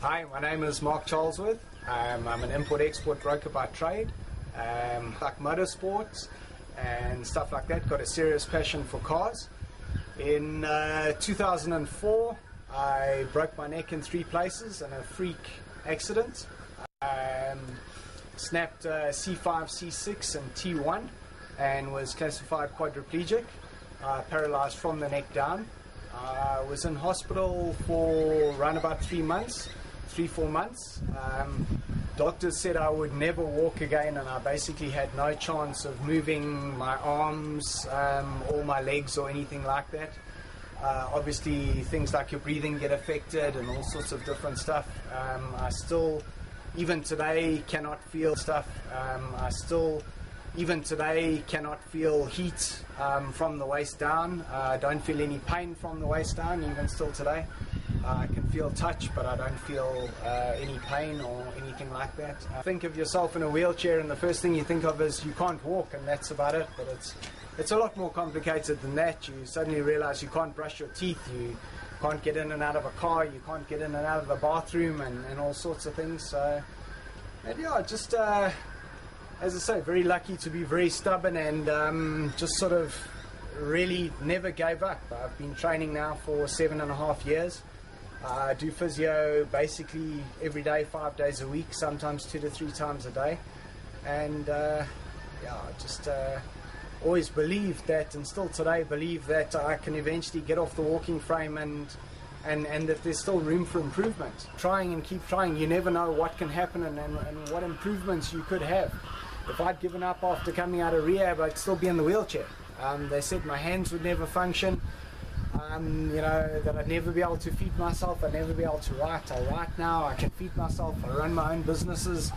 Hi, my name is Mark Charlesworth. I'm an import-export broker by trade. Like motorsports and stuff like that. Got a serious passion for cars. In 2004, I broke my neck in 3 places in a freak accident. Snapped C5, C6 and T1 and was classified quadriplegic, paralyzed from the neck down. I was in hospital for around about 3 months, 3-4 months. Doctors said I would never walk again, and I basically had no chance of moving my arms or my legs or anything like that. Obviously things like your breathing get affected and all sorts of different stuff. I still, even today, cannot feel stuff. Even today, cannot feel heat from the waist down. I don't feel any pain from the waist down, even still today. I can feel touch, but I don't feel any pain or anything like that. Think of yourself in a wheelchair, and the first thing you think of is you can't walk, and that's about it. But it's a lot more complicated than that. You suddenly realize you can't brush your teeth, you can't get in and out of a car, you can't get in and out of the bathroom, and all sorts of things. So, and yeah, just as I say, very lucky to be very stubborn and just sort of really never gave up. I've been training now for 7.5 years. I do physio basically every day, 5 days a week, sometimes 2 to 3 times a day. And yeah, I just always believed that, and still today believe that I can eventually get off the walking frame and that there's still room for improvement. Trying and keep trying, you never know what can happen and what improvements you could have. If I'd given up after coming out of rehab, I'd still be in the wheelchair. They said my hands would never function, you know, that I'd never be able to feed myself, I'd never be able to write. I write now, I can feed myself, I run my own businesses.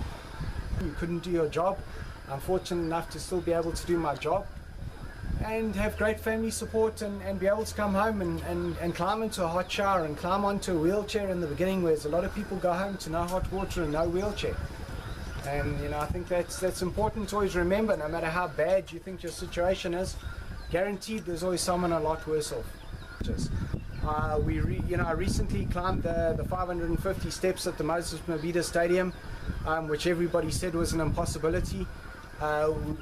You couldn't do your job. I'm fortunate enough to still be able to do my job and have great family support and be able to come home and climb into a hot shower and climb onto a wheelchair in the beginning, whereas a lot of people go home to no hot water and no wheelchair. And you know, I think that's important to always remember. No matter how bad you think your situation is, guaranteed there's always someone a lot worse off. I recently climbed the 550 steps at the Moses Mabhida Stadium, which everybody said was an impossibility.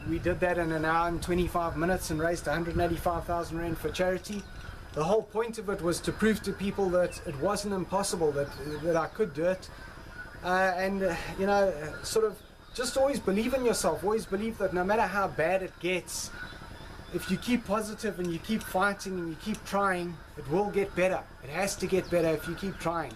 We did that in an hour and 25 minutes and raised 185,000 Rand for charity. The whole point of it was to prove to people that it wasn't impossible, that I could do it. You know, sort of just always believe in yourself, always believe that no matter how bad it gets, if you keep positive and you keep fighting and you keep trying, it will get better. It has to get better if you keep trying.